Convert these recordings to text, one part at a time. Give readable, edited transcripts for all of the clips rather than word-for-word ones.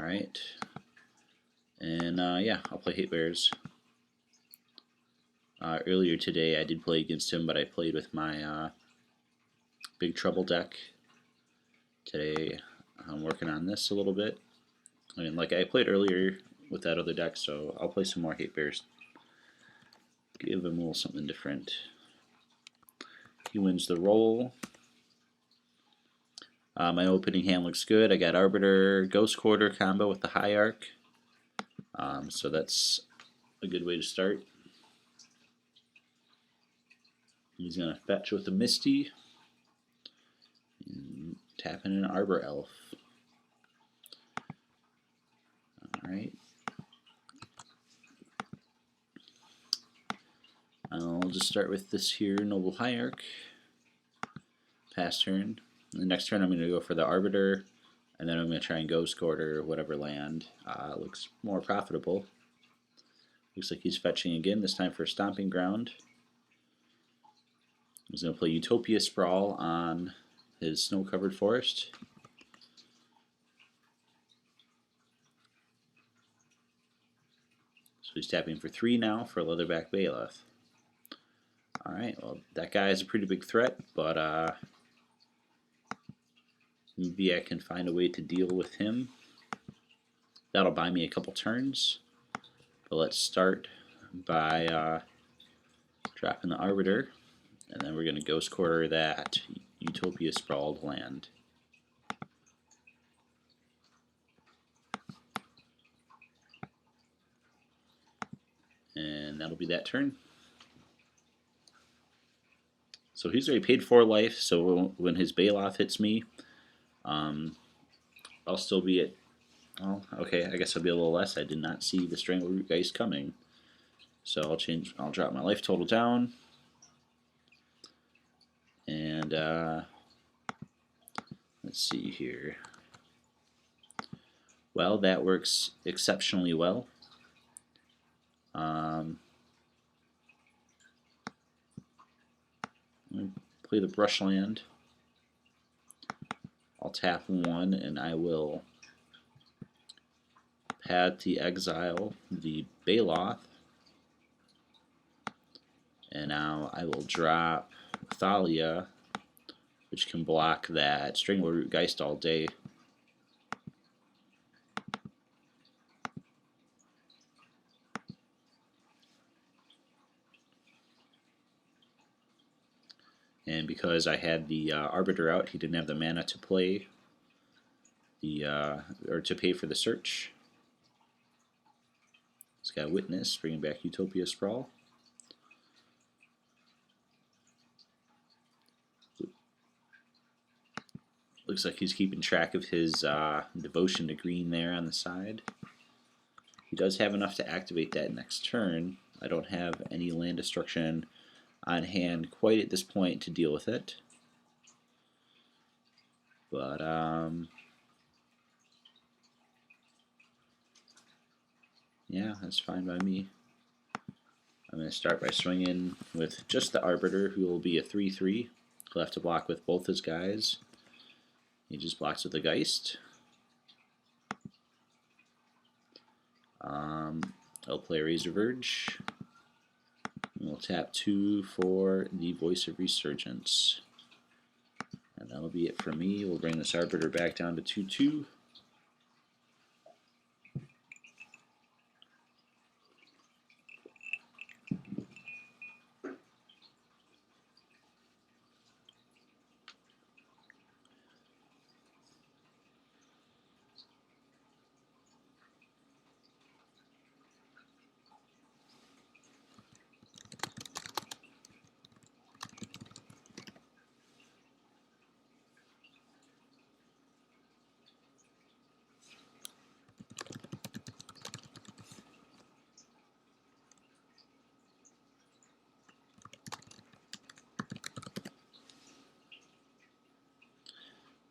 Alright. And yeah, I'll play Hatebears. Earlier today I did play against him, but I played with my Big Trouble deck. Today I'm working on this a little bit. I mean, like I played earlier with that other deck, so I'll play some more Hatebears. Give him a little something different. He wins the roll. My opening hand looks good. I got Arbiter, Ghost Quarter combo with the Hierarch. So that's a good way to start. He's going to fetch with a Misty. And tap in an Arbor Elf. Alright. I'll just start with this here Noble Hierarch. Pass turn. The next turn I'm going to go for the Arbiter, and then I'm going to try and Ghost Quarter whatever land looks more profitable. Looks like he's fetching again, this time for a Stomping Ground. He's going to play Utopia Sprawl on his snow-covered forest. So he's tapping for 3 now for Leatherback Bailiff. Alright, well that guy is a pretty big threat, but maybe I can find a way to deal with him. That'll buy me a couple turns. But let's start by dropping the Arbiter, and then we're going to Ghost Quarter that Utopia Sprawled land. And that'll be that turn. So he's already paid 4 life, so when his Bailoff hits me, I'll still be at, oh, okay, I guess I'll be a little less. I did not see the Strangleroot Geist coming. So I'll drop my life total down. And let's see here. Well, that works exceptionally well. Play the Brushland. I'll tap 1 and I will pad the exile the Bailoff. And now I will drop Thalia, which can block that Strangleroot Geist all day. And because I had the Arbiter out, he didn't have the mana to play the or to pay for the search. He's got Witness, bringing back Utopia Sprawl. Looks like he's keeping track of his devotion to green there on the side. He does have enough to activate that next turn. I don't have any land destruction on hand quite at this point to deal with it. But yeah, that's fine by me. I'm going to start by swinging with just the Arbiter, who will be a 3/3. He'll have to block with both his guys. He just blocks with the Geist. I'll play Razor Verge. We'll tap 2 for the Voice of Resurgence. And that'll be it for me. We'll bring this Arbiter back down to 2/2.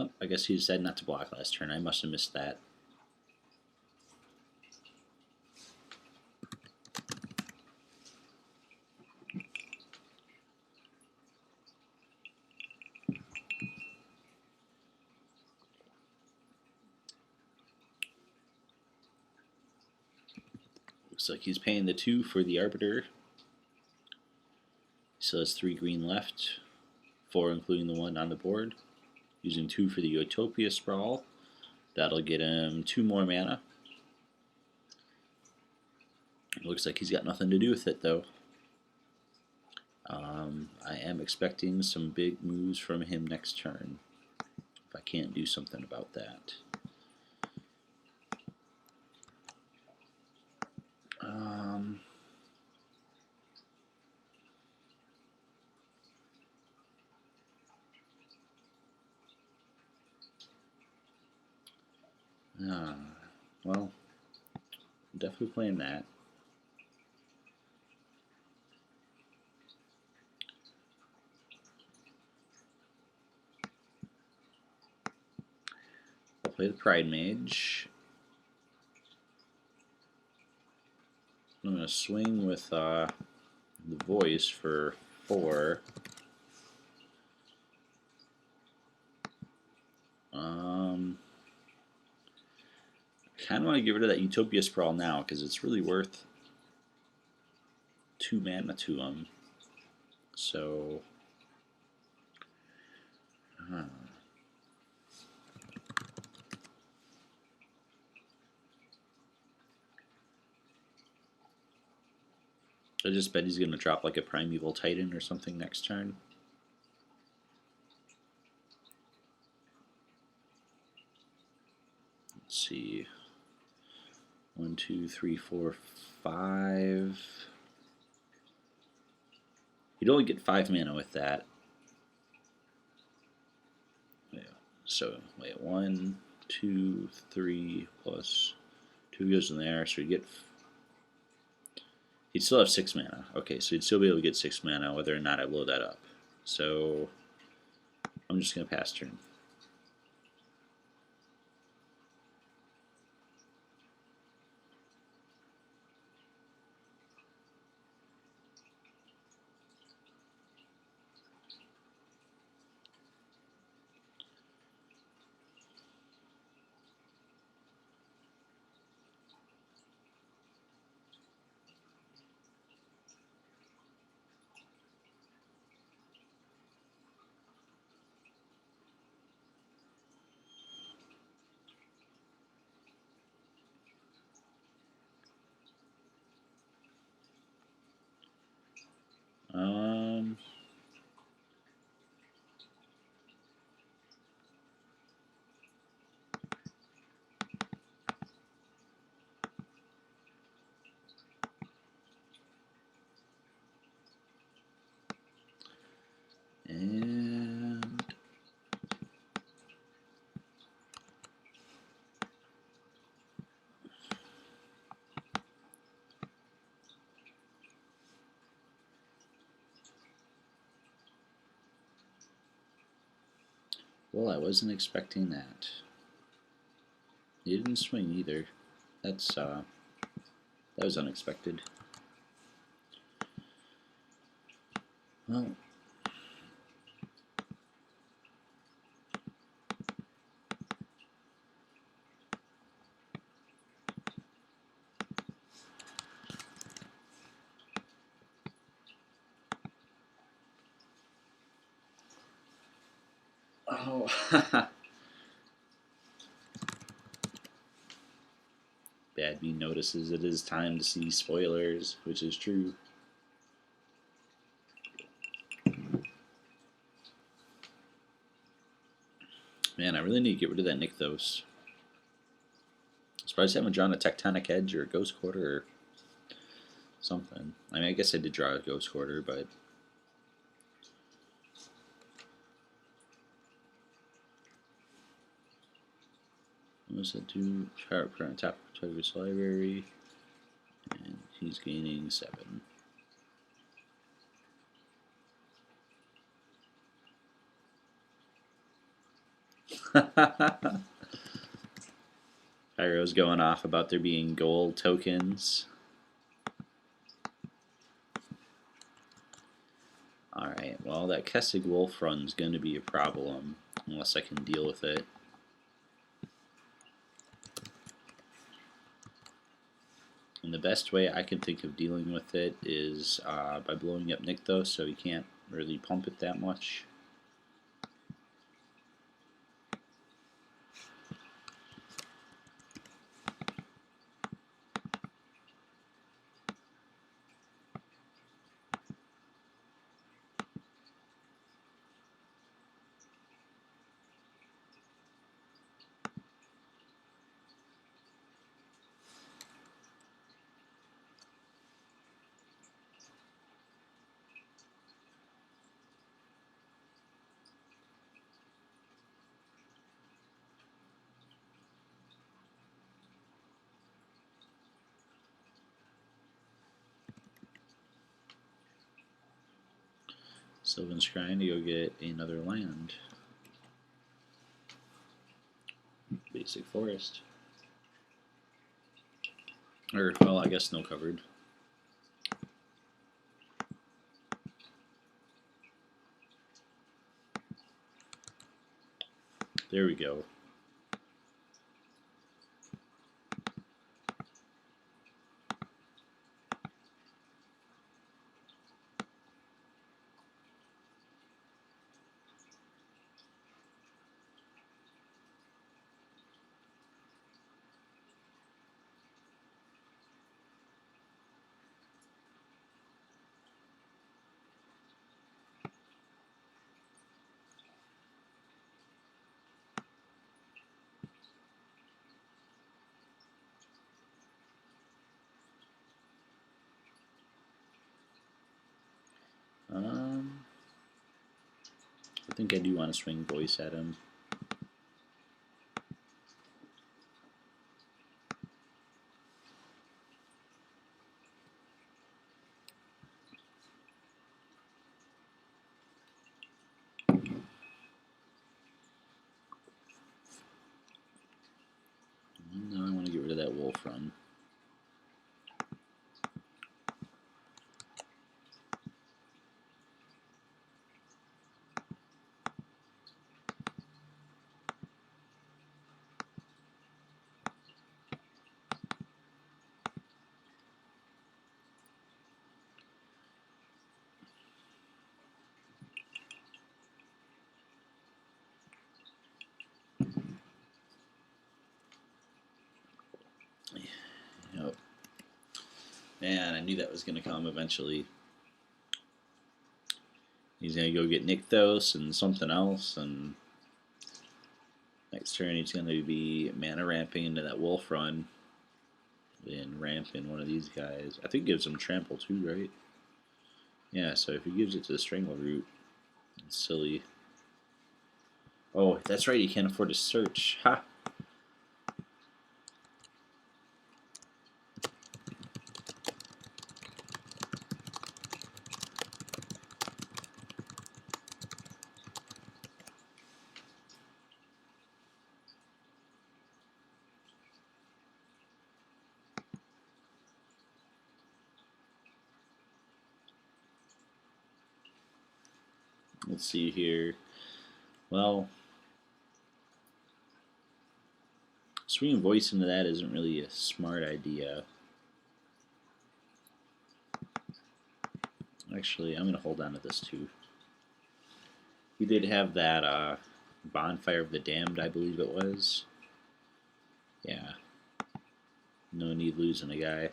Oh, I guess he decided not to block last turn. I must have missed that. Looks like he's paying the 2 for the Arbiter. He still has 3 green left, 4 including the 1 on the board. Using 2 for the Utopia Sprawl. That'll get him 2 more mana. It looks like he's got nothing to do with it though. I am expecting some big moves from him next turn, if I can't do something about that. Well, I'm definitely playing that. I'll play the Pride Mage. I'm going to swing with the Voice for 4. I kind of want to get rid of that Utopia Sprawl now because it's really worth 2 mana to him. So, I just bet he's going to drop like a Primeval Titan or something next turn. Let's see. 1, 2, 3, 4, 5. You'd only get 5 mana with that. Yeah. So, wait, 1, 2, 3 plus 2 goes in there, so you get. He'd still have 6 mana. Okay, so he'd still be able to get 6 mana whether or not I blow that up. So, I'm just going to pass turn. And well, I wasn't expecting that. He didn't swing either. That was unexpected. Well, oh, Bad Bean notices it is time to see spoilers, which is true. Man, I really need to get rid of that Nykthos. I'm surprised I haven't drawn a Tectonic Edge or a Ghost Quarter or something. I mean, I guess I did draw a Ghost Quarter, but what does that do? Sharp on top of Target's library, and he's gaining 7. Pyro's going off about there being gold tokens. Alright, well, that Kessig Wolf run's going to be a problem unless I can deal with it. And the best way I can think of dealing with it is by blowing up Nykthos so he can't really pump it that much. Sylvan's trying to go get another land. Basic forest. Or, well, I guess snow covered. There we go. I think I do want to swing voice at him. No, I want to get rid of that wolf run. Yep. Man, I knew that was going to come eventually. He's going to go get Nykthos and something else, and next turn he's going to be mana ramping into that wolf run and ramping one of these guys. I think it gives him trample too, right? Yeah, so if he gives it to the Strangleroot, it's silly. Oh, that's right, he can't afford to search. Ha! Let's see here. Well, swinging voice into that isn't really a smart idea. Actually, I'm going to hold on to this too. We did have that Bonfire of the Damned, I believe it was. Yeah. No need losing a guy.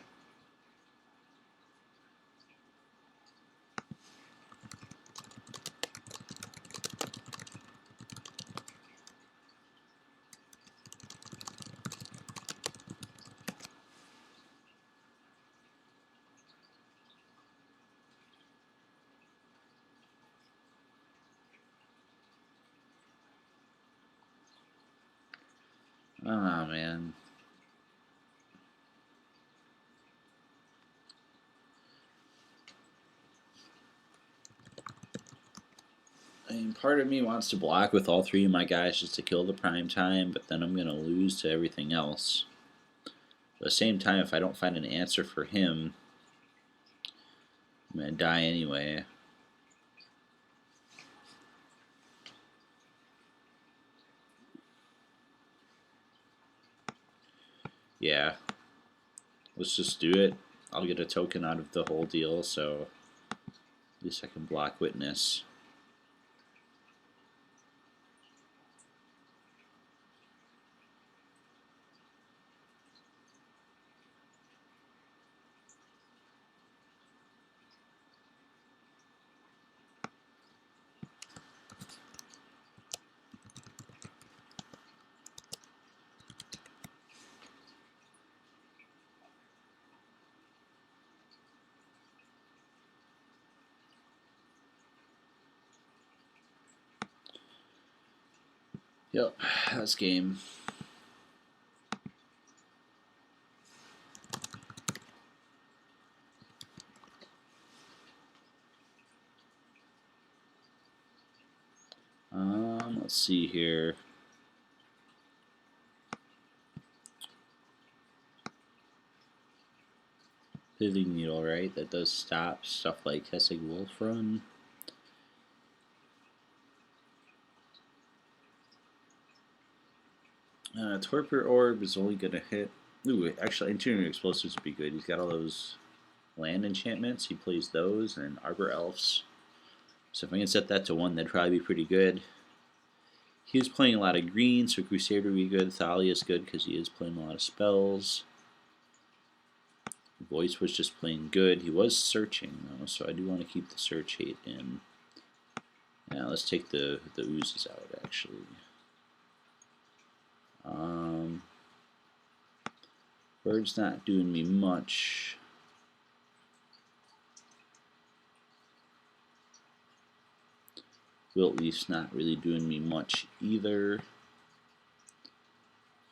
Oh, man. I mean, part of me wants to block with all three of my guys just to kill the prime time, but then I'm going to lose to everything else. At the same time, if I don't find an answer for him, I'm going to die anyway. Yeah. let's just do it. I'll get a token out of the whole deal, so at least I can block witness. Yep, that's game. Let's see here. Pivoting needle, right? That does stop stuff like Hessig Wolf Run. Torpor Orb is only going to hit. Ooh, actually, Interior Explosives would be good. He's got all those land enchantments. He plays those and Arbor Elves. So if I can set that to 1, that'd probably be pretty good. He was playing a lot of green, so Crusader would be good. Thalia is good because he is playing a lot of spells. Voice was just playing good. He was searching, though, so I do want to keep the search hate in. Now let's take the oozes out, actually. Bird's not doing me much. Wilt Leaf's not really doing me much either.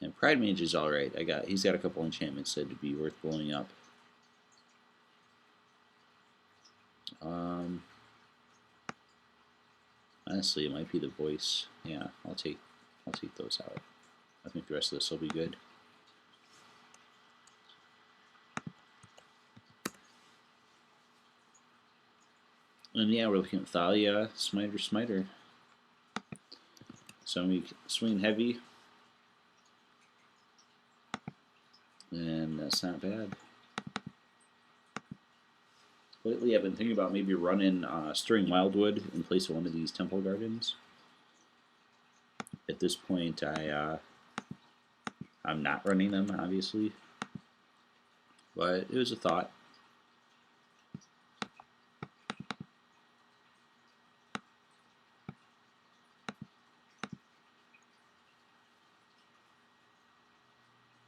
And Pride Mage is alright. He's got a couple enchantments that would be worth blowing up. Honestly, it might be the voice. Yeah, I'll take those out. I think the rest of this will be good. And yeah, we're looking at Thalia, Smiter. So we swing heavy. And that's not bad. Lately, I've been thinking about maybe running Stirring Wildwood in place of one of these Temple Gardens. At this point, I'm not running them, obviously, but it was a thought.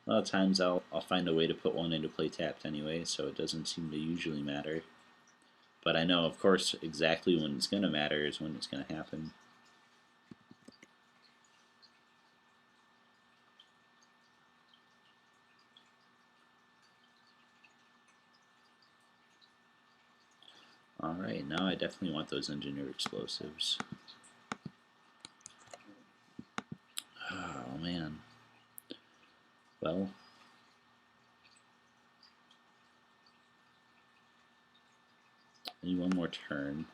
A lot of times I'll find a way to put one into play tapped anyway, so it doesn't seem to usually matter. But I know, of course, exactly when it's going to matter is when it's going to happen. Alright, now I definitely want those engineered explosives. Oh, man. Well, I need one more turn.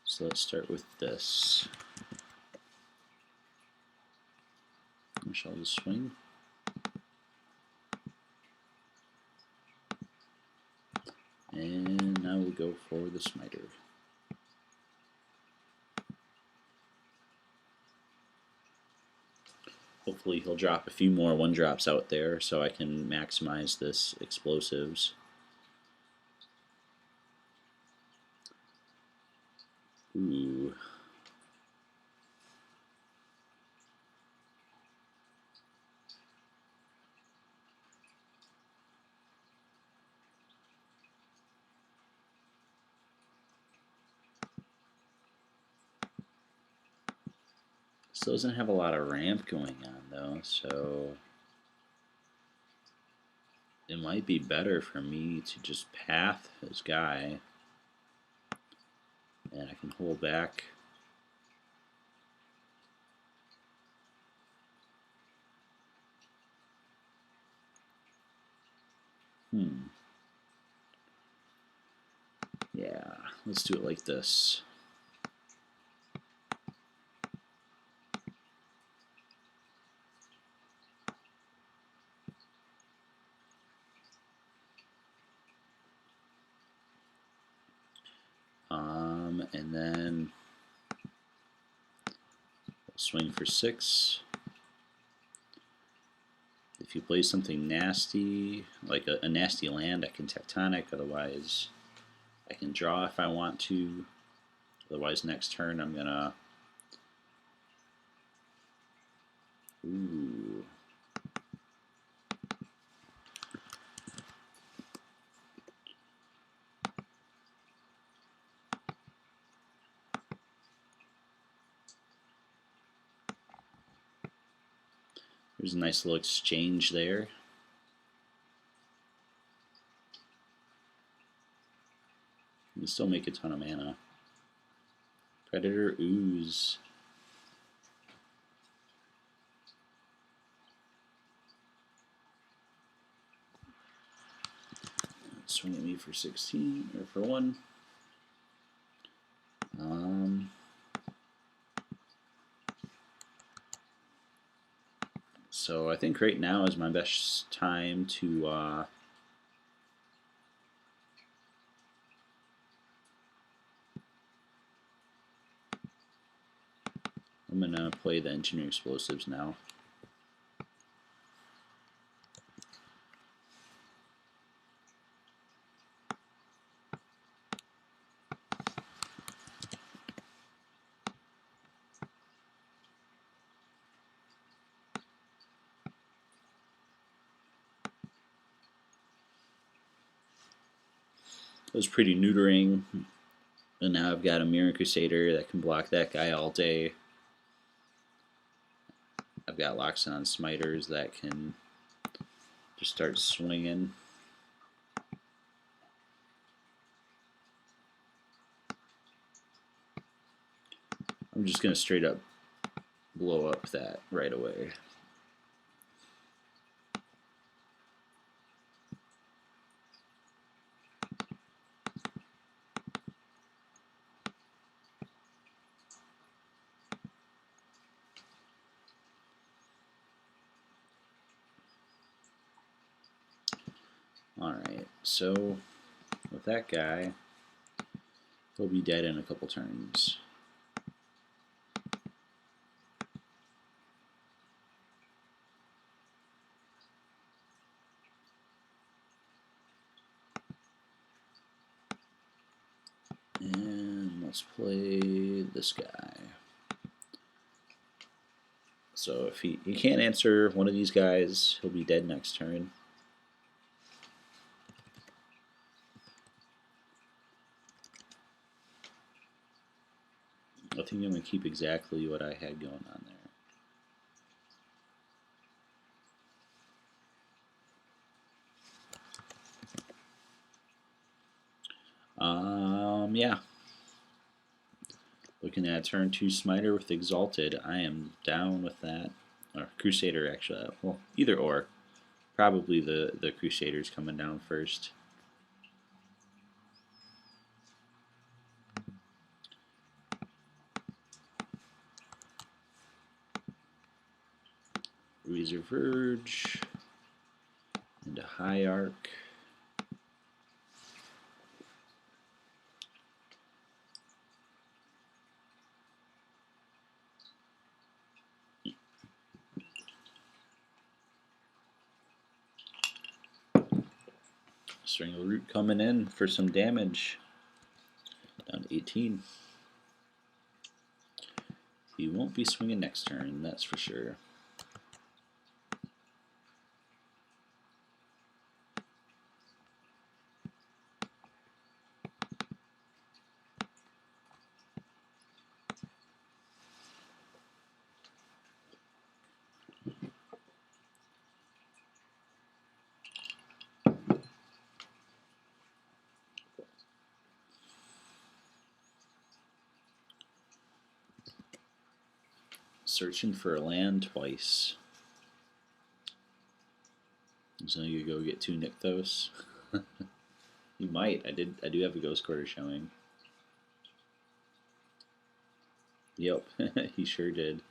So let's start with this. I shall just swing. And now we'll go for the smiter. Hopefully he'll drop a few more 1-drops out there so I can maximize this explosives. Ooh. This doesn't have a lot of ramp going on though, so it might be better for me to just path his guy and I can hold back. Yeah, let's do it like this. And then we'll swing for 6. If you play something nasty, like a nasty land, I can tectonic, otherwise I can draw if I want to. Otherwise next turn I'm gonna... Ooh. There's a nice little exchange there. You can still make a ton of mana. Predator Ooze. Swing at me for 16, or for 1. So I think right now is my best time to I'm gonna play the Engineering Explosives now. It was pretty neutering, and now I've got a Mirror Crusader that can block that guy all day. I've got Loxodon Smiters that can just start swinging. I'm just going to straight up blow up that right away. Alright, so with that guy, he'll be dead in a couple turns. And let's play this guy. So if he can't answer one of these guys, he'll be dead next turn. I think I'm going to keep exactly what I had going on there. Yeah. Looking at turn 2 Smiter with Exalted, I am down with that. Or Crusader, actually. Well, either or. Probably the Crusader's coming down first. Razor Verge into High Arc. Strangle Root coming in for some damage. Down to 18. He won't be swinging next turn, that's for sure. Searching for a land twice. So you go get 2 Nykthos. You might. I do have a Ghost Quarter showing. Yep, he sure did.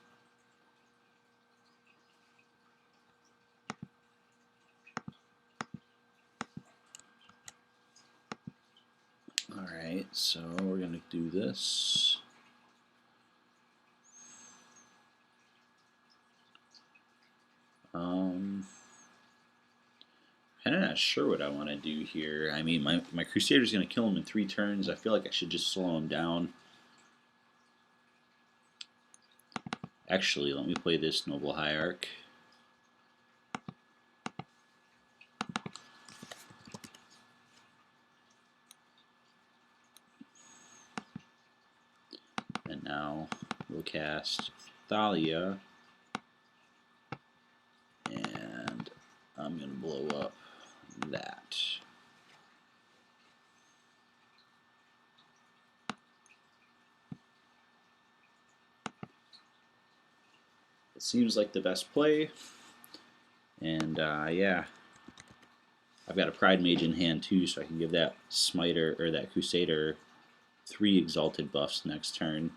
Alright. Alright, so we're going to do this. Kind of not sure what I want to do here. I mean, my Crusader's going to kill him in 3 turns. I feel like I should just slow him down. Actually, let me play this Noble Hierarch. And now we'll cast Thalia. And I'm going to blow up that. It seems like the best play. And yeah, I've got a Pride Mage in hand too, so I can give that Smiter or that Crusader 3 Exalted buffs next turn.